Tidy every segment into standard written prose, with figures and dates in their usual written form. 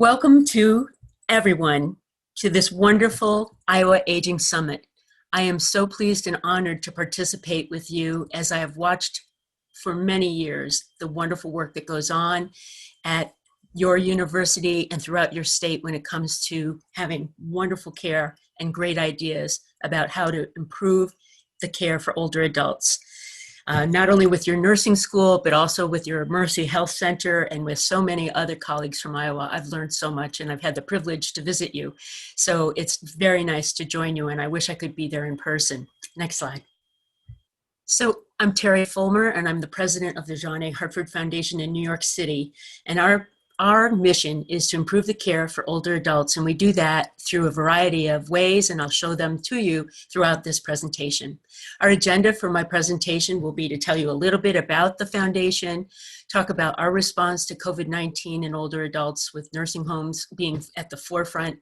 Welcome to everyone to this wonderful Iowa Aging Summit. I am so pleased and honored to participate with you as I have watched for many years the wonderful work that goes on at your university and throughout your state when it comes to having wonderful care and great ideas about how to improve the care for older adults. Not only with your nursing school, but also with your Mercy Health Center and with so many other colleagues from Iowa. I've learned so much and I've had the privilege to visit you. So it's very nice to join you and I wish I could be there in person. Next slide. So I'm Terry Fulmer and I'm the president of the John A. Hartford Foundation in New York City. And our mission is to improve the care for older adults, and we do that through a variety of ways, and I'll show them to you throughout this presentation. Our agenda for my presentation will be to tell you a little bit about the foundation, talk about our response to COVID-19 in older adults with nursing homes being at the forefront,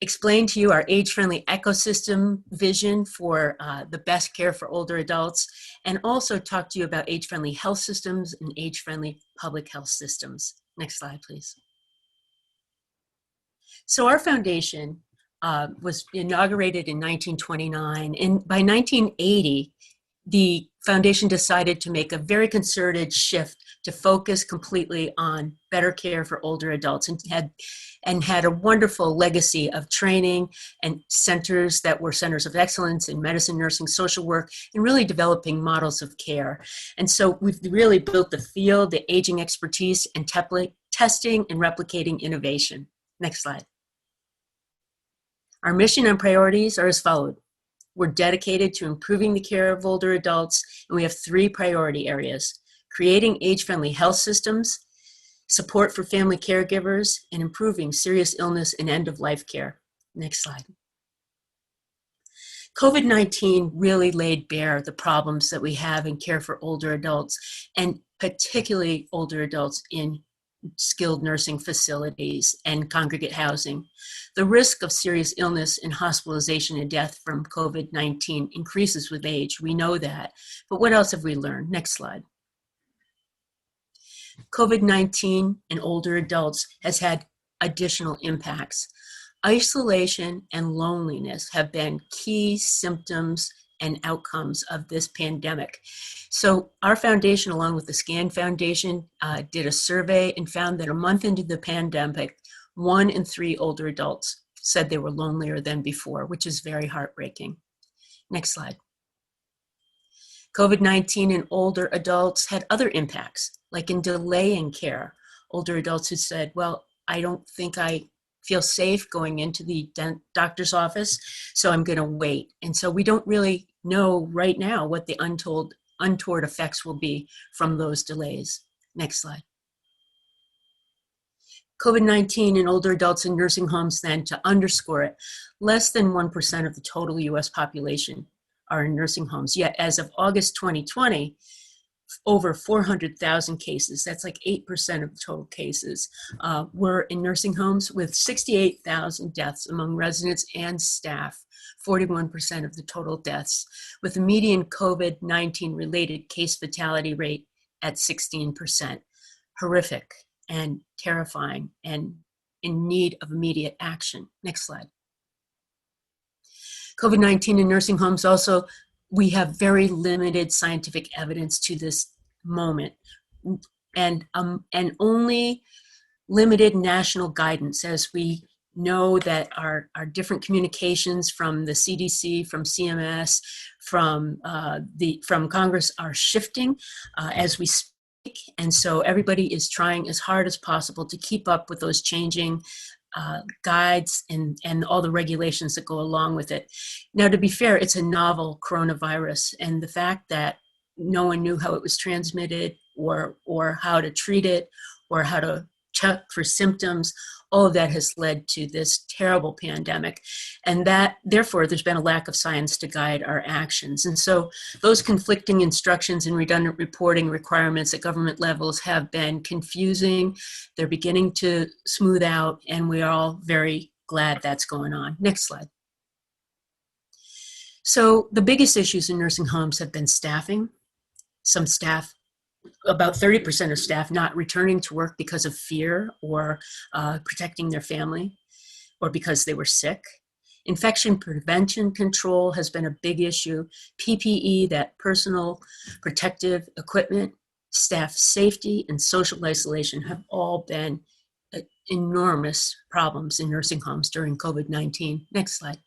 explain to you our age-friendly ecosystem vision for the best care for older adults, and also talk to you about age-friendly health systems and age-friendly public health systems. Next slide, please. So our foundation was inaugurated in 1929, and by 1980, the foundation decided to make a very concerted shift to focus completely on better care for older adults, and had a wonderful legacy of training and centers that were centers of excellence in medicine, nursing, social work, and really developing models of care. And so we've really built the field, the aging expertise, and testing and replicating innovation. Next slide. Our mission and priorities are as follows. We're dedicated to improving the care of older adults, and we have three priority areas: creating age-friendly health systems, support for family caregivers, and improving serious illness and end-of-life care. Next slide. COVID-19 really laid bare the problems that we have in care for older adults, and particularly older adults in skilled nursing facilities and congregate housing. The risk of serious illness and hospitalization and death from COVID-19 increases with age. We know that. But what else have we learned? Next slide. COVID-19 in older adults has had additional impacts. Isolation and loneliness have been key symptoms and outcomes of this pandemic. So our foundation, along with the SCAN Foundation, did a survey and found that a month into the pandemic, 1 in 3 older adults said they were lonelier than before, which is very heartbreaking. Next slide. COVID-19 in older adults had other impacts, like in delaying care. Older adults who said, well, I don't think I feel safe going into the doctor's office, so I'm going to wait. And so we don't really know right now what the untoward effects will be from those delays. Next slide. COVID-19 in older adults in nursing homes, then, to underscore it, less than 1% of the total US population are in nursing homes. Yet as of August 2020, over 400,000 cases, that's like 8% of the total cases, were in nursing homes, with 68,000 deaths among residents and staff, 41% of the total deaths, with a median COVID-19 related case fatality rate at 16%. Horrific and terrifying and in need of immediate action. Next slide. COVID-19 in nursing homes also, we have very limited scientific evidence to this moment, and only limited national guidance, as we know that our different communications from the CDC, from CMS, from Congress are shifting as we speak. And so everybody is trying as hard as possible to keep up with those changing guides and all the regulations that go along with it. Now, to be fair, it's a novel coronavirus, and the fact that no one knew how it was transmitted or how to treat it or how to check for symptoms, all of that has led to this terrible pandemic. And that, therefore, there's been a lack of science to guide our actions. And so those conflicting instructions and redundant reporting requirements at government levels have been confusing. They're beginning to smooth out, and we are all very glad that's going on. Next slide. So the biggest issues in nursing homes have been staffing. Some staff about 30% of staff not returning to work because of fear or protecting their family or because they were sick. Infection prevention control has been a big issue. PPE, that personal protective equipment, staff safety, and social isolation have all been enormous problems in nursing homes during COVID-19. Next slide.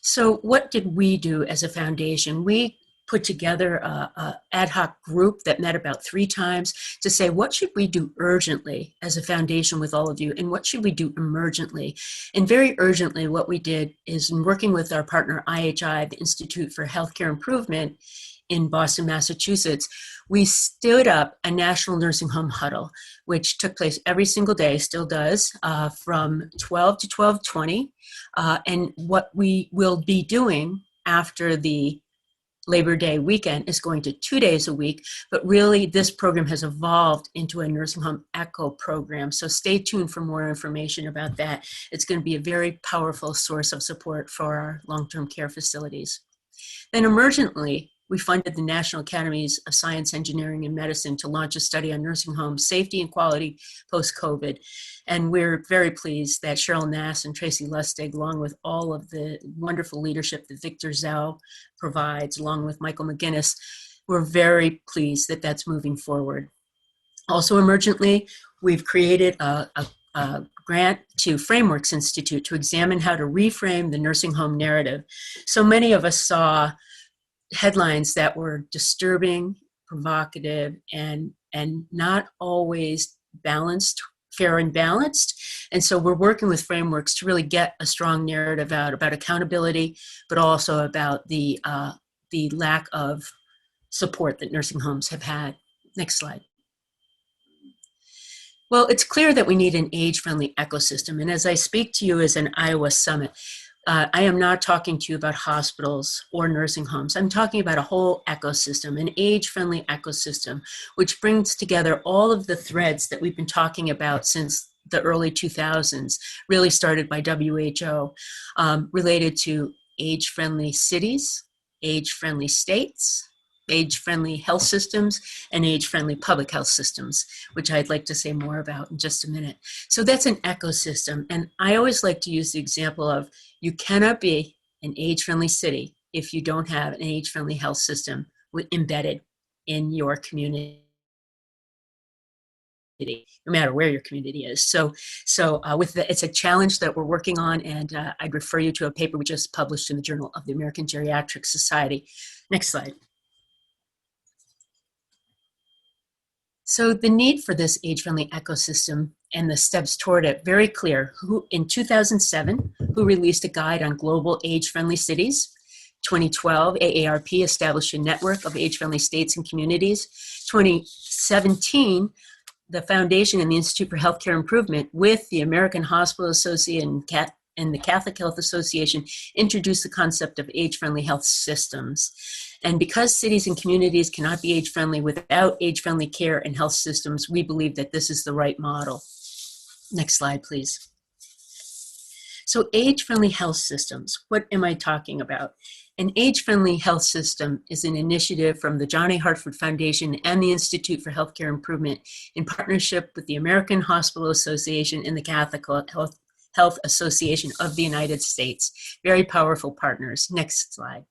So what did we do as a foundation? We put together a ad hoc group that met about 3 times to say, what should we do urgently as a foundation with all of you, and what should we do emergently? And very urgently, what we did is, in working with our partner IHI, the Institute for Healthcare Improvement in Boston, Massachusetts, we stood up a national nursing home huddle, which took place every single day, still does, from 12 to 12:20. And what we will be doing after the Labor Day weekend is going to 2 days a week, but really this program has evolved into a nursing home echo program. So stay tuned for more information about that. It's going to be a very powerful source of support for our long-term care facilities. Then emergently, we funded the National Academies of Science, Engineering, and Medicine to launch a study on nursing home safety and quality post-COVID. And we're very pleased that Cheryl Nass and Tracy Lustig, along with all of the wonderful leadership that Victor Zhao provides, along with Michael McGinnis, we're very pleased that that's moving forward. Also emergently, we've created a grant to Frameworks Institute to examine how to reframe the nursing home narrative. So many of us saw headlines that were disturbing, provocative, and not always balanced, fair and balanced. And so we're working with Frameworks to really get a strong narrative out about accountability, but also about the lack of support that nursing homes have had. Next slide. Well, it's clear that we need an age-friendly ecosystem. And as I speak to you as an Iowa Summit, I am not talking to you about hospitals or nursing homes. I'm talking about a whole ecosystem, an age-friendly ecosystem, which brings together all of the threads that we've been talking about since the early 2000s, really started by WHO, related to age-friendly cities, age-friendly states, age-friendly health systems, and age-friendly public health systems, which I'd like to say more about in just a minute. So that's an ecosystem. And I always like to use the example of, you cannot be an age-friendly city if you don't have an age-friendly health system embedded in your community, no matter where your community is. So it's a challenge that we're working on, and I'd refer you to a paper we just published in the Journal of the American Geriatric Society. Next slide. So the need for this age-friendly ecosystem and the steps toward it, very clear. In 2007, WHO released a guide on global age-friendly cities. 2012, AARP established a network of age-friendly states and communities. 2017, the Foundation and the Institute for Healthcare Improvement with the American Hospital Association and the Catholic Health Association introduced the concept of age-friendly health systems. And because cities and communities cannot be age-friendly without age-friendly care and health systems, we believe that this is the right model. Next slide, please. So age-friendly health systems, what am I talking about? An age-friendly health system is an initiative from the John A. Hartford Foundation and the Institute for Healthcare Improvement in partnership with the American Hospital Association and the Catholic Health Association of the United States. Very powerful partners. Next slide.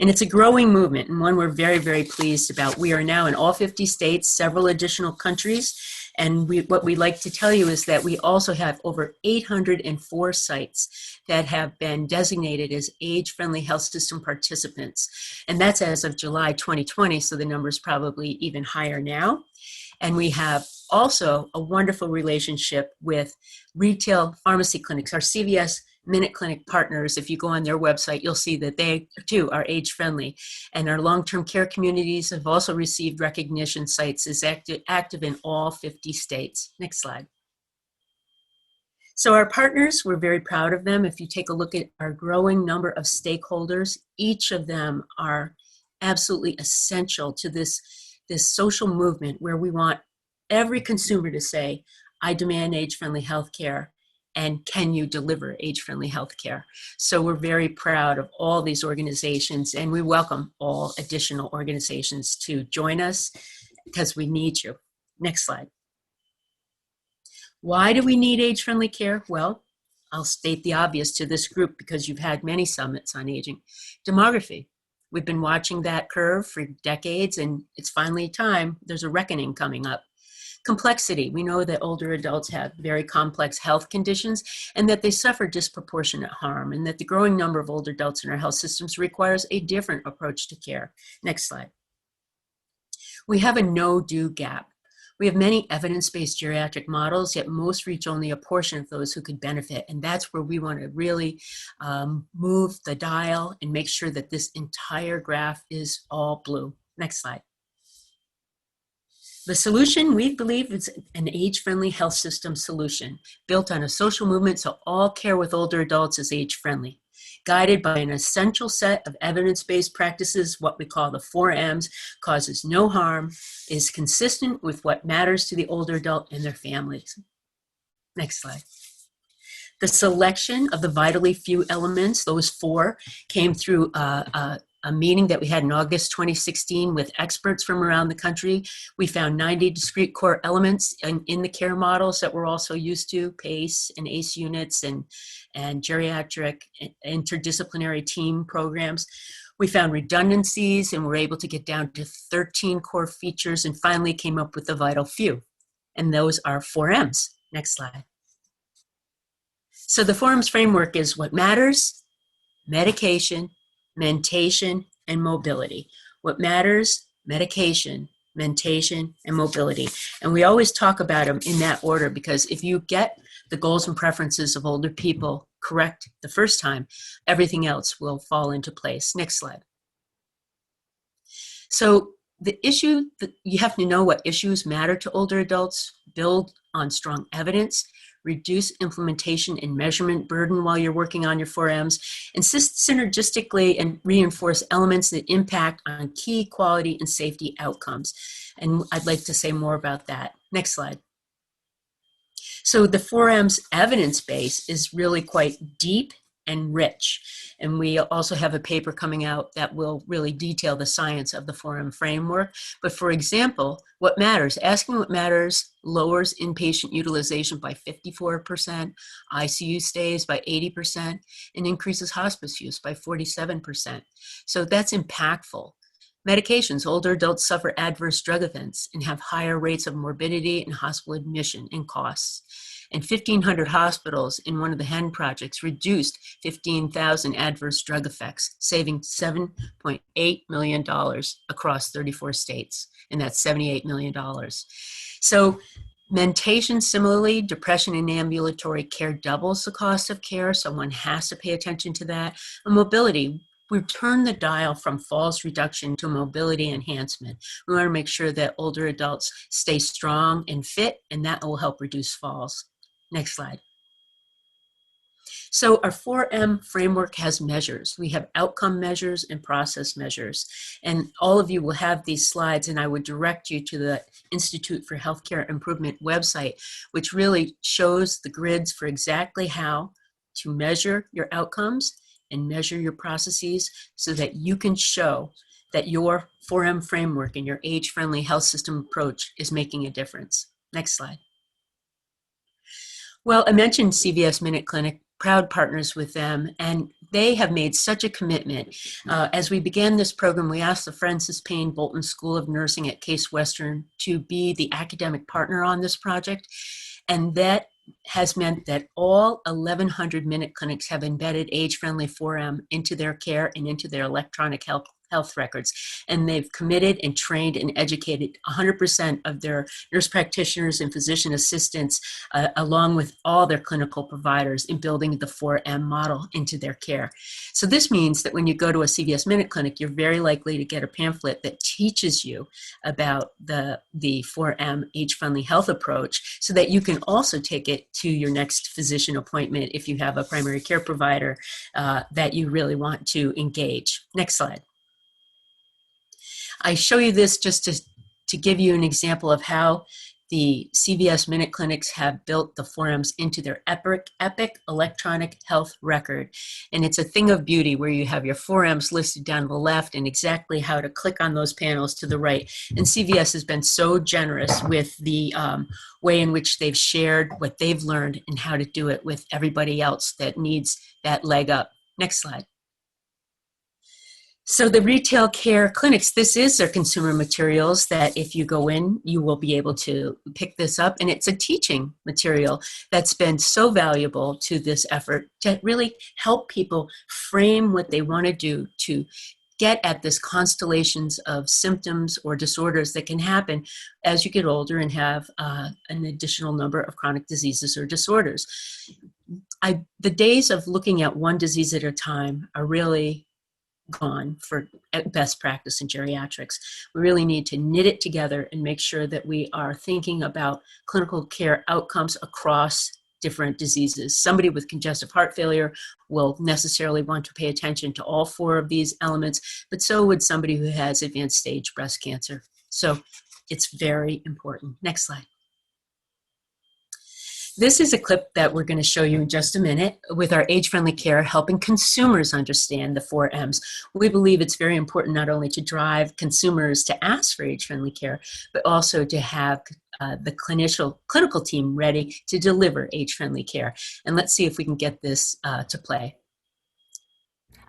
And it's a growing movement, and one we're very, very pleased about. We are now in all 50 states, several additional countries, and what we like to tell you is that we also have over 804 sites that have been designated as age-friendly health system participants. And that's as of July 2020, so the number is probably even higher now. And we have also a wonderful relationship with retail pharmacy clinics, our CVS Minute Clinic partners. If you go on their website, you'll see that they too are age-friendly. And our long-term care communities have also received recognition. Sites is active in all 50 states. Next slide. So our partners, we're very proud of them. If you take a look at our growing number of stakeholders, each of them are absolutely essential to this social movement where we want every consumer to say, I demand age-friendly healthcare. and can you deliver age-friendly healthcare? So we're very proud of all these organizations, and we welcome all additional organizations to join us because we need you. Next slide. Why do we need age-friendly care? Well, I'll state the obvious to this group because you've had many summits on aging. Demography. We've been watching that curve for decades, and it's finally time. There's a reckoning coming up. Complexity. We know that older adults have very complex health conditions and that they suffer disproportionate harm, and that the growing number of older adults in our health systems requires a different approach to care. Next slide. We have a no-do gap. We have many evidence-based geriatric models, yet most reach only a portion of those who could benefit. And that's where we want to really move the dial and make sure that this entire graph is all blue. Next slide. The solution, we believe, is an age-friendly health system solution built on a social movement so all care with older adults is age-friendly. Guided by an essential set of evidence-based practices, what we call the 4Ms, causes no harm, is consistent with what matters to the older adult and their families. Next slide. The selection of the vitally few elements, those 4, came through a meeting that we had in August 2016 with experts from around the country. We found 90 discrete core elements in the care models that we're also used to, PACE and ACE units and geriatric interdisciplinary team programs. We found redundancies and were able to get down to 13 core features and finally came up with the vital few. And those are 4Ms. Next slide. So the 4Ms framework is what matters, medication, mentation, and mobility. What matters, medication, mentation, and mobility. And we always talk about them in that order because if you get the goals and preferences of older people correct the first time, everything else will fall into place. Next slide. So the issue, you have to know what issues matter to older adults, build on strong evidence, reduce implementation and measurement burden while you're working on your 4Ms, insist synergistically and reinforce elements that impact on key quality and safety outcomes. And I'd like to say more about that. Next slide. So the 4Ms evidence base is really quite deep and rich. And we also have a paper coming out that will really detail the science of the 4M framework. But for example, what matters? Asking what matters lowers inpatient utilization by 54%, ICU stays by 80%, and increases hospice use by 47%. So that's impactful. Medications, older adults suffer adverse drug events and have higher rates of morbidity and hospital admission and costs. And 1,500 hospitals in one of the HEN projects reduced 15,000 adverse drug effects, saving $7.8 million across 34 states, and that's $78 million. So mentation, similarly, depression and ambulatory care doubles the cost of care, so one has to pay attention to that. And mobility, we've turned the dial from falls reduction to mobility enhancement. We want to make sure that older adults stay strong and fit, and that will help reduce falls. Next slide. So our 4M framework has measures. We have outcome measures and process measures. And all of you will have these slides, and I would direct you to the Institute for Healthcare Improvement website, which really shows the grids for exactly how to measure your outcomes and measure your processes so that you can show that your 4M framework and your age-friendly health system approach is making a difference. Next slide. Well, I mentioned CVS Minute Clinic, proud partners with them, and they have made such a commitment. As we began this program, we asked the Francis Payne Bolton School of Nursing at Case Western to be the academic partner on this project, and that has meant that all 1,100 Minute Clinics have embedded age-friendly 4M into their care and into their electronic health records. And they've committed and trained and educated 100% of their nurse practitioners and physician assistants, along with all their clinical providers, in building the 4M model into their care. So this means that when you go to a CVS Minute Clinic, you're very likely to get a pamphlet that teaches you about the 4M age-friendly health approach so that you can also take it to your next physician appointment if you have a primary care provider that you really want to engage. Next slide. I show you this just to to give you an example of how the CVS Minute Clinics have built the 4Ms into their epic electronic health record. And it's a thing of beauty where you have your 4Ms listed down the left and exactly how to click on those panels to the right. And CVS has been so generous with the way in which they've shared what they've learned and how to do it with everybody else that needs that leg up. Next slide. So the retail care clinics, this is their consumer materials that if you go in, you will be able to pick this up. And it's a teaching material that's been so valuable to this effort to really help people frame what they want to do to get at this constellations of symptoms or disorders that can happen as you get older and have an additional number of chronic diseases or disorders. The days of looking at one disease at a time are really gone for best practice in geriatrics. We really need to knit it together and make sure that we are thinking about clinical care outcomes across different diseases. Somebody with congestive heart failure will necessarily want to pay attention to all 4 of these elements, but so would somebody who has advanced stage breast cancer. So it's very important. Next slide. This is a clip that we're going to show you in just a minute with our age-friendly care helping consumers understand the 4Ms. We believe it's very important not only to drive consumers to ask for age-friendly care, but also to have the clinical team ready to deliver age-friendly care. And let's see if we can get this to play.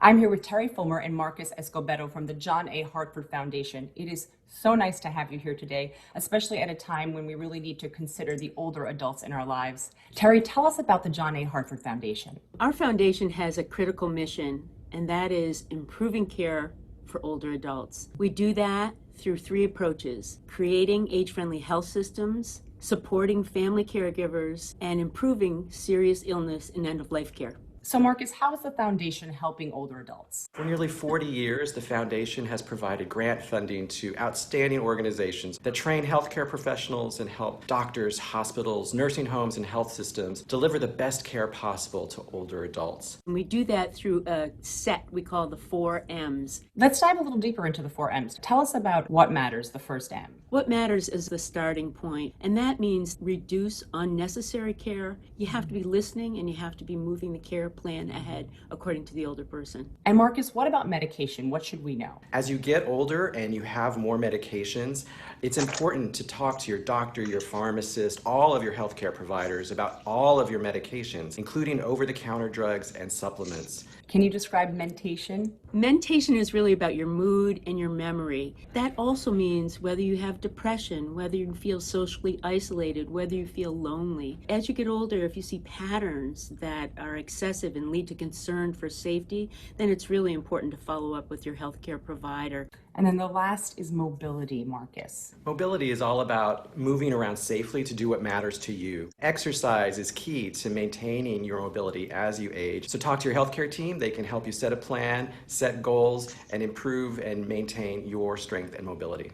I'm here with Terry Fulmer and Marcus Escobedo from the John A. Hartford Foundation. It is so nice to have you here today, especially at a time when we really need to consider the older adults in our lives. Terry, tell us about the John A. Hartford Foundation. Our foundation has a critical mission, and that is improving care for older adults. We do that through 3 approaches: creating age-friendly health systems, supporting family caregivers, and improving serious illness and end-of-life care. So Marcus, how is the foundation helping older adults? For nearly 40 years, the foundation has provided grant funding to outstanding organizations that train healthcare professionals and help doctors, hospitals, nursing homes, and health systems deliver the best care possible to older adults. And we do that through a set we call the 4Ms. Let's dive a little deeper into the 4Ms. Tell us about what matters, the first M. What matters is the starting point, and that means reduce unnecessary care. You have to be listening and you have to be moving the care plan ahead according to the older person. And Marcus, what about medication? What should we know? As you get older and you have more medications, it's important to talk to your doctor, your pharmacist, all of your healthcare providers about all of your medications, including over-the-counter drugs and supplements. Can you describe mentation? Mentation is really about your mood and your memory. That also means whether you have depression, whether you feel socially isolated, whether you feel lonely. As you get older, if you see patterns that are excessive and lead to concern for safety, then it's really important to follow up with your healthcare provider. And then the last is mobility, Marcus. Mobility is all about moving around safely to do what matters to you. Exercise is key to maintaining your mobility as you age. So talk to your healthcare team. They can help you set a plan, set goals, and improve and maintain your strength and mobility.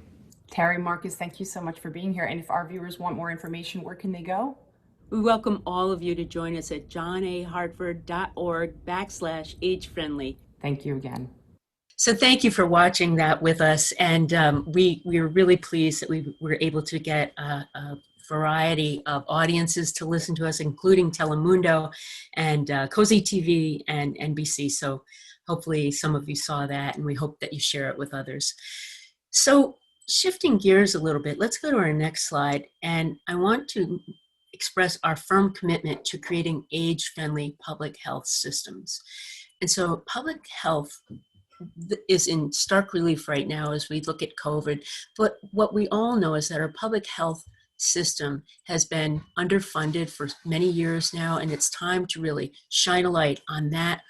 Terry, Marcus, thank you so much for being here. And if our viewers want more information, where can they go? We welcome all of you to join us at johnahartford.org/age-friendly. Thank you again. So thank you for watching that with us, and we are really pleased that we were able to get a variety of audiences to listen to us, including Telemundo and Cozy TV and NBC. So hopefully some of you saw that, and we hope that you share it with others. So shifting gears a little bit, let's go to our next slide, and I want to express our firm commitment to creating age-friendly public health systems. And so public health is in stark relief right now as we look at COVID. But what we all know is that our public health system has been underfunded for many years now, and it's time to really shine a light on that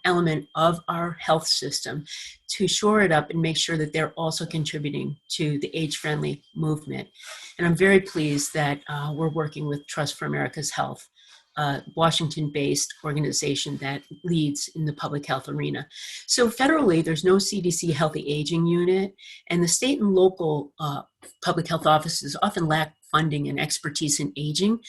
element of our health system to shore it up and make sure that they're also contributing to the age-friendly movement. And I'm very pleased that we're working with Trust for America's Health, Washington-based organization that leads in the public health arena. So federally, there's no CDC Healthy Aging Unit, and the state and local public health offices often lack funding and expertise in aging.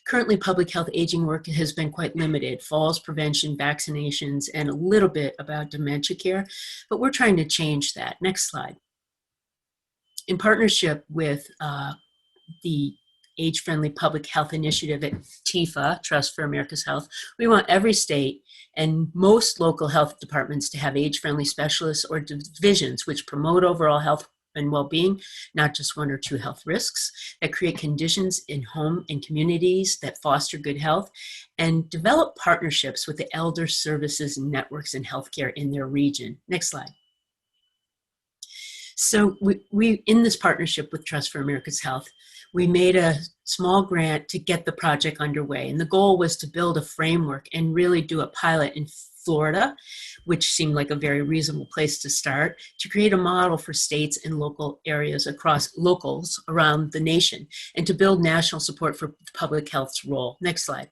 Currently, public health aging work has been quite limited: falls prevention, vaccinations, and a little bit about dementia care, but we're trying to change that. Next slide. In partnership with the Age-Friendly Public Health Initiative at TIFA, Trust for America's Health, we want every state and most local health departments to have age-friendly specialists or divisions which promote overall health and well-being, not just one or two health risks, that create conditions in home and communities that foster good health, and develop partnerships with the elder services and networks in healthcare in their region. Next slide. So we in this partnership with Trust for America's Health, we made a small grant to get the project underway. And the goal was to build a framework and really do a pilot in Florida, which seemed like a very reasonable place to start, to create a model for states and local areas across locals around the nation, and to build national support for public health's role. Next slide.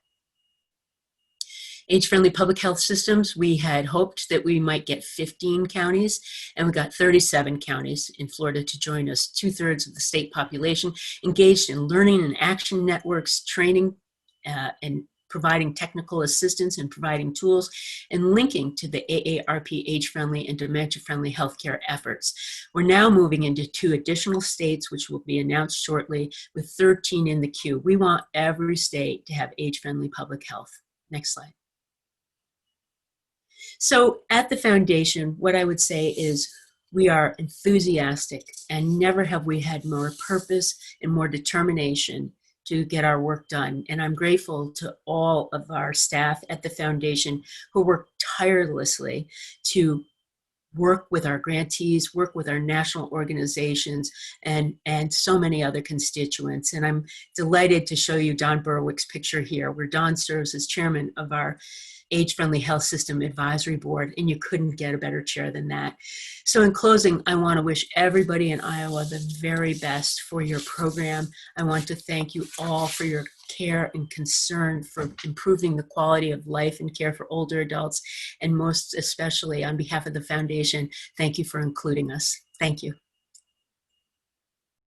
Age-friendly public health systems, we had hoped that we might get 15 counties, and we got 37 counties in Florida to join us, 2/3 of the state population engaged in learning and action networks, training, and providing technical assistance and providing tools, and linking to the AARP age-friendly and dementia-friendly healthcare efforts. We're now moving into 2 additional states, which will be announced shortly, with 13 in the queue. We want every state to have age-friendly public health. Next slide. So at the foundation, what I would say is we are enthusiastic, and never have we had more purpose and more determination to get our work done. And I'm grateful to all of our staff at the foundation who work tirelessly to work with our grantees, work with our national organizations, and so many other constituents. And I'm delighted to show you Don Berwick's picture here, where Don serves as chairman of our Age-Friendly Health System Advisory Board, and you couldn't get a better chair than that. So in closing, I want to wish everybody in Iowa the very best for your program. I want to thank you all for your care and concern for improving the quality of life and care for older adults, and most especially on behalf of the foundation, thank you for including us. Thank you.